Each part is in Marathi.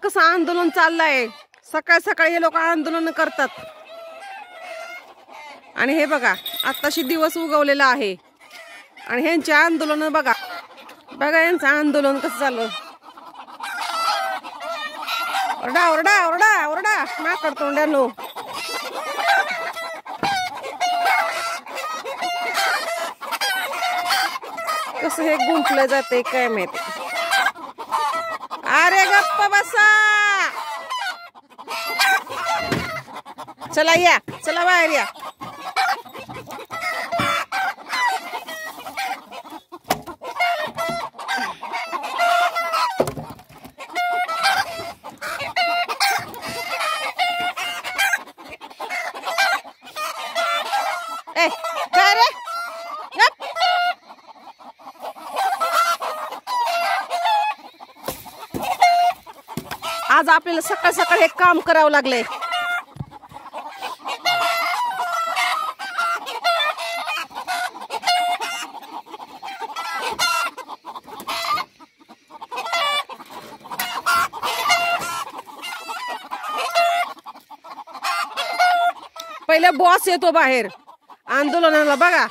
कसं आंदोलन चाललंय। सकाळ सकाळी हे लोक आंदोलन करतात आणि हे बघा आत्ताशी दिवस उगवलेला आहे आणि ह्यांचे आंदोलन बघा बघा यांचं आंदोलन कसं चाललं। ओरडा ओरडा ओरडा ओरडा माकड तोंड्यानो। कसं हे गुंतलं जाते काय माहिती। अरे गप्पा बसा, चला या, चला बाहेर या। काय रे आज आपल्याला सकाळ सकाळ हे काम करावं लागलंय। पहिले बॉस येतो बाहेर आंदोलनाला, बघा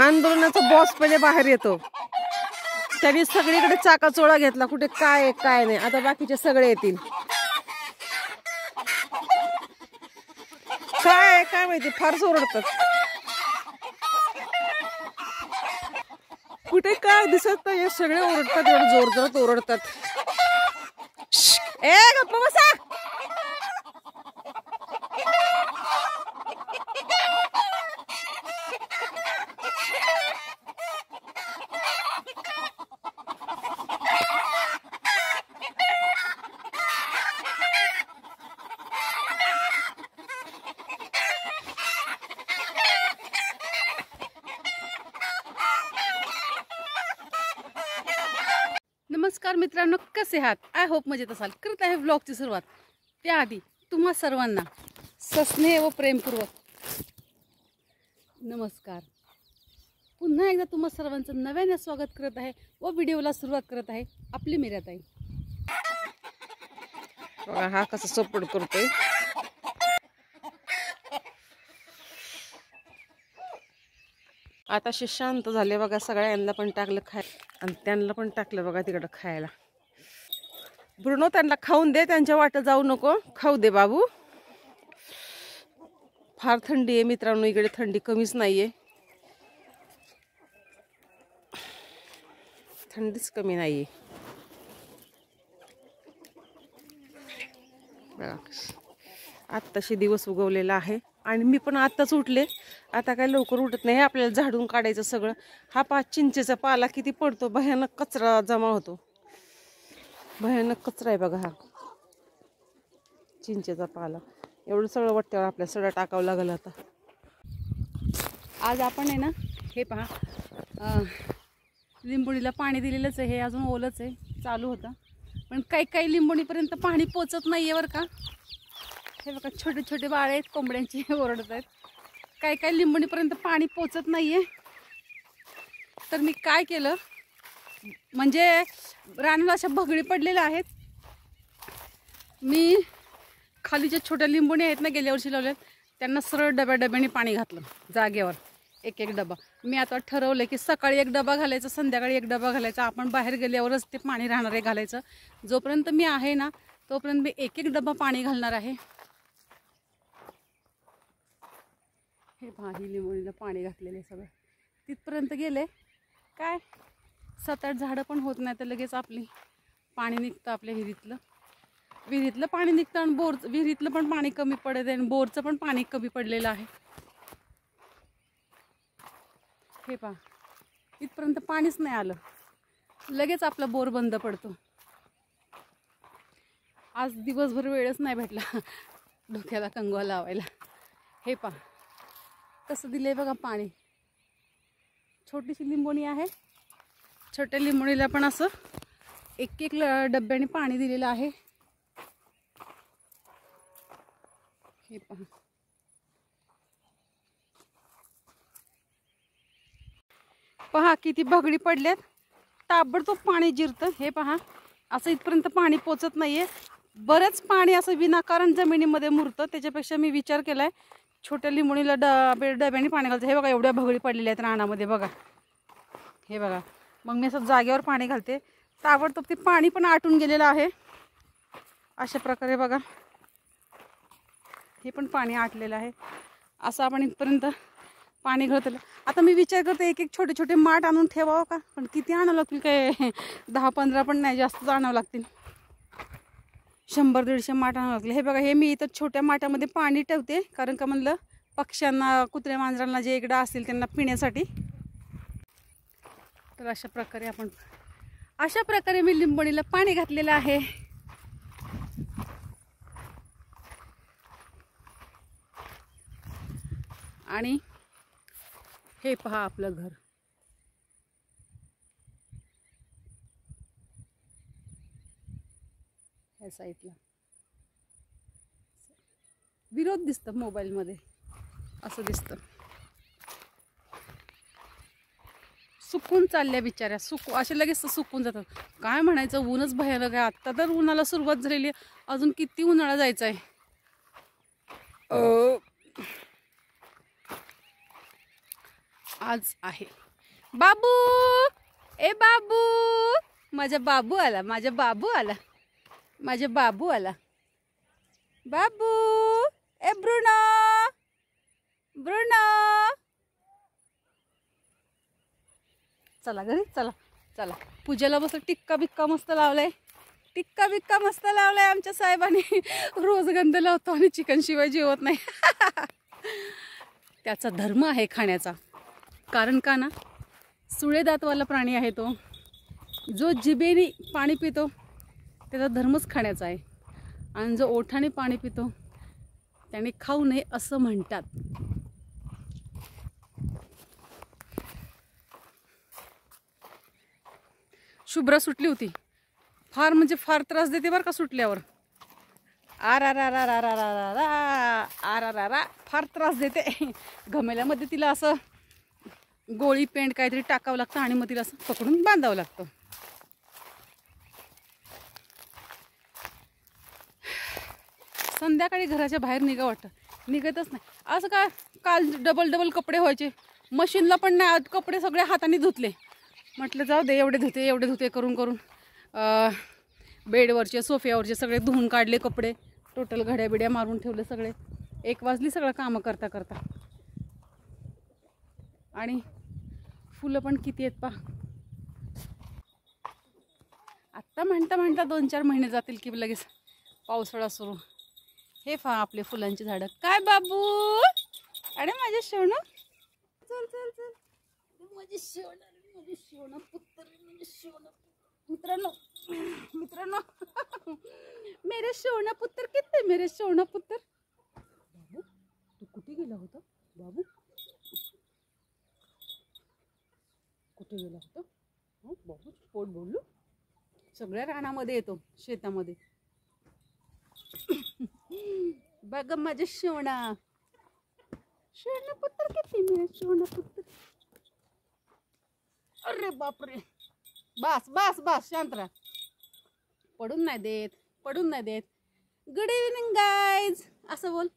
आंदोलनाचा बॉस पहिले बाहेर येतो। त्यांनी सगळीकडे चाकाचोळा घेतला, कुठे काय आहे काय नाही। आता बाकीचे सगळे येतील, काय काय माहिती, फारच ओरडतात। कुठे काय दिसत नाही, सगळे ओरडतात, एवढं जोर जोरात ओरडतात। ए गप्प बसा। नमस्कार मित्रांनो, कसे आहात? आय होप मजेत असाल। करत आहे व्लॉगची सुरुवात। त्याआधी तुम्हा सर्वांना सस्नेह व प्रेमपूर्वक नमस्कार। पुन्हा एकदा तुम्हा सर्वांचं नव्याने स्वागत करत आहे व व्हिडिओला सुरुवात करत आहे आपली मीराताई। हा कसा सपोर्ट करतोय। आता शांत झाले बघा, सगळ्यांना पण टाकलं खाय आणि त्यांना पण टाकलं बघा तिकडं खायला। ब्रुनो त्यांना खाऊन दे, त्यांच्या वाटत जाऊ नको, खाऊ दे बाबू। फार थंडी आहे मित्रांनो, इकडे थंडी कमीच नाहीये, थंडीच कमी नाहीये बघा। आत्ताशी दिवस उगवलेला आहे आणि मी पण आत्ताच उठले। आता काय लवकर उठत नाही, आपल्याला झाडून काढायचं सगळं। हा चिंचेचा पाला किती पडतो, भयानक कचरा जमा होतो, भयानक कचरा आहे बघा हा चिंचेचा पाला। एवढं सगळं वाटतं आपल्याला सगळं टाकावं लागलं। आता आज आपण आहे ना, हे पहा लिंबोणीला पाणी दिलेलंच आहे, हे अजून ओलंच आहे, चालू होतं। पण काही काही लिंबोणीपर्यंत पाणी पोचत नाही आहे बरं का। हे बघा छोटे छोटे बाळ आहेत, कोंबड्यांची ओरडत आहेत। काही काही लिंबणीपर्यंत पाणी पोचत नाहीये, तर मी काय केलं म्हणजे रानाला अशा भगडी पडलेल्या आहेत। मी खाली ज्या छोट्या लिंबोणी आहेत ना, गेल्या वर्षी लावल्यात, त्यांना सरळ डब्याने पाणी घातलं जागेवर, एक एक डबा। मी आता ठरवलं की सकाळी एक डबा घालायचा, संध्याकाळी एक डबा घालायचा। आपण बाहेर गेल्यावरच ते पाणी राहणार आहे घालायचं। जोपर्यंत मी आहे ना तोपर्यंत मी एक एक डबा पाणी घालणार आहे। हे पहा, ही लिंबोणीला पाणी घातलेले सगळं तिथपर्यंत गेले। काय 7-8 झाडं पण होत नाही तर लगेच आपली पाणी निघतं आपल्या विहिरीतलं पाणी निघतं आणि विहिरीतलं पण पाणी कमी पडत आहे आणि बोरचं पण पाणी कमी पडलेलं आहे। हे पहा, इथपर्यंत पाणीच नाही आलं, लगेच आपला बोर बंद पडतो। आज दिवसभर वेळच नाही भेटला डोक्याला कंगवा लावायला। हे पहा कसं दिलंय बघा पाणी। छोटीशी लिंबोणी आहे, छोट्या लिंबोणीला पण असं एक एक डब्याने पाणी दिलेलं आहे। हे पहा, पहा किती भगडी पडल्यात, ताबडतोब पाणी जिरतं। हे पहा असं इथपर्यंत पाणी पोचत नाहीये. बरंच पाणी असं विनाकारण जमिनीमध्ये मुरतं. त्याच्यापेक्षा मी विचार केलाय छोट्या लिंबोणीला डब्याने पाणी घालतं. हे बघा एवढ्या भगळी पडलेल्या आहेत रानामध्ये बघा, हे बघा. मग मी असं जागेवर पाणी घालते. ताबडतोब ते पाणी पण आटून गेलेलं आहे. अशा प्रकारे बघा हे पण पाणी आटलेलं आहे. असं आपण इथपर्यंत पाणी घालतं. आता मी विचार करते एक एक छोटे छोटे माठ आणून ठेवावं का, पण किती आणावं लागतील काय 10-15 पण नाही, जास्तच आणावं लागतील. 100-150 माठ आणावं लागतील. हे बघा हे मी इथं छोट्या माठामध्ये पाणी ठेवते, कारण का म्हणलं पक्ष्यांना कुत्र्या मांजरांना जे इकडं असतील त्यांना पिण्यासाठी. तर अशा प्रकारे मी लिंबोणीला पाणी घातलेलं आहे. आणि हे पहा आपलं घर. ह्या साईडला विरोध दिसतं मोबाईलमध्ये, असं दिसतं. सुकून चालल्या बिचाऱ्या, असे लगेच सुकून जातात. काय म्हणायचं, ऊनच भयानक आहे. आत्ता तर उन्हाला सुरुवात झालेली आहे, अजून किती उन्हाळा जायचा आहे. आज आहे बाबू, ए बाबू, माझा बाबू आला, माझा बाबू आला, माझा बाबू आला. बाबू, ए ब्रुनो, ब्रुनो, चला घरी चला. चला पूजेला बस. टिक्का बिक्का मस्त लावलाय, टिक्का बिक्का मस्त लावलाय आमच्या साहेबांनी. रोज गंध लावतो आणि चिकन शिवाय जेवत नाही. त्याचा धर्म आहे खाण्याचा. कारण का ना, सुळे दातवाला प्राणी आहे तो. जो जिभेने पाणी पितो त्याचा धर्मच खाण्याचा आहे, आणि जो ओठाने पाणी पितो त्याने खाऊ नये असं म्हणतात. शुभ्रा सुटली होती, फार म्हणजे फार त्रास देते बरं का सुटल्यावर. आरा फार त्रास देते. घमेल्यामध्ये तिला असं गोळी पेंट काहीतरी टाकावं लागतं आणि मग तिला असं पकडून बांधावं लागतं. संध्याकाळी घराच्या बाहेर निघा वाटतं, निघतच नाही. असं काय, काल डबल कपडे व्हायचे, मशीनला पण नाही, आज कपडे सगळे हाताने धुतले. म्हटलं जाऊ दे, एवढे धुते करून बेडवरचे सोफ्यावरचे सगळे धुवून काढले कपडे. टोटल घड्या बिड्या मारून ठेवले सगळे. 1 वाजली सगळं कामं करता. आणि फुलं पण किती आहेत पहा. आत्ता म्हणता 2-4 महिने जातील की लगेच पावसाळा सुरू. हे पहा आपले फुलांची झाडं. काय बाबू, अरे माझे शेवण, चल माझे शेवण पुत्र, मित्रांनो मेरे शेवणा पुत्र, किती मेरे शेवणा पुत्र. बाबू तू कुठे गेला होता बाबू, कुठे गेला होता बाबू. पोट बोललो, सगळ्या रानामध्ये येतो, शेतामध्ये. बघ माझे शेवणा पुत्र, किती मेरे शेवणा पुत्र. अरे बापरे, बस शांत राहा. पडून नाही देत. गुड इव्हनिंग गाईज असं बोल.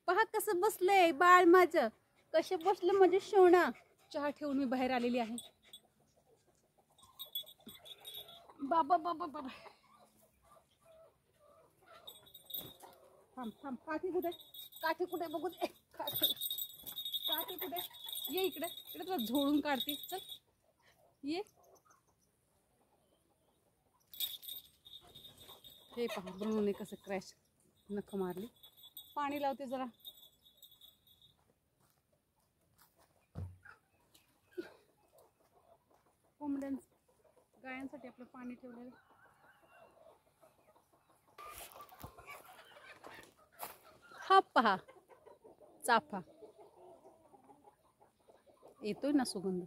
पहा कसं बसलंय बाळ माझं, कसे बसलं माझे शेवणा. चहा ठेवून मी बाहेर आलेली आहे. बाबा थांब. काठी कुठे बघू दे. काठी कुठे, ये इकडे तुला झोडून काढते. चल ये. हे पहा ब्रुनोने कसं क्रॅश नख मारली. पाणी लावते जरा. गायांसाठी आपलं पाणी ठेवलेलं. हा पहा चाफा येतोय ना सुगंध.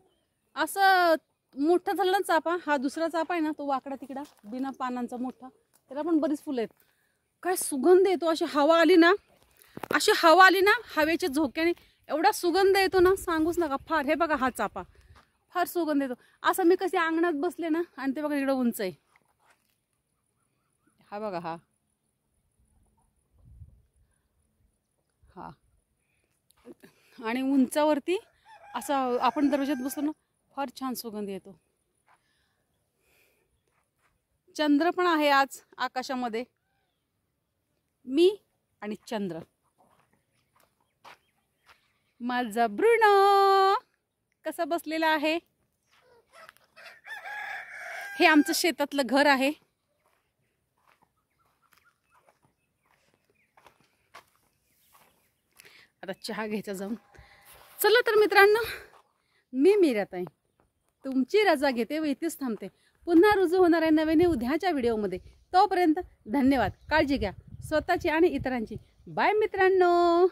असं मोठा झाला ना चाफा. हा दुसरा चाफा आहे ना, तो वाकडा तिकडा बिना पानांचा मोठा, त्याला पण बरीच फुलं आहेत. काय सुगंध येतो. अशी हवा आली ना, हवेच्या झोक्याने एवढा सुगंध येतो ना सांगूच नका फार. हे बघा हा चाफा फार सुगंध येतो. असं मी कशी अंगणात बसले ना आणि ते बघा इकडं उंच आहे. हा बघा हा हा आणि उंचावरती असं आपण दरवाजात बसलो ना फार छान सुगंध येतो. चंद्र पण आहे आज आकाशामध्ये. मी आणि चंद्र. माझा ब्रुनो कसा बसलेला आहे. हे आमचं शेतातलं घर आहे. आता चहा घ्यायचा जाऊन. चला तर मित्रांनो, मी मीराताई तुमची रजा घेते व इथेच थांबते. पुन्हा रुजू होणार आहे नवीन उद्याच्या व्हिडिओमध्ये. तोपर्यंत धन्यवाद. काळजी घ्या स्वतःची आणि इतरांची. बाय मित्रांनो.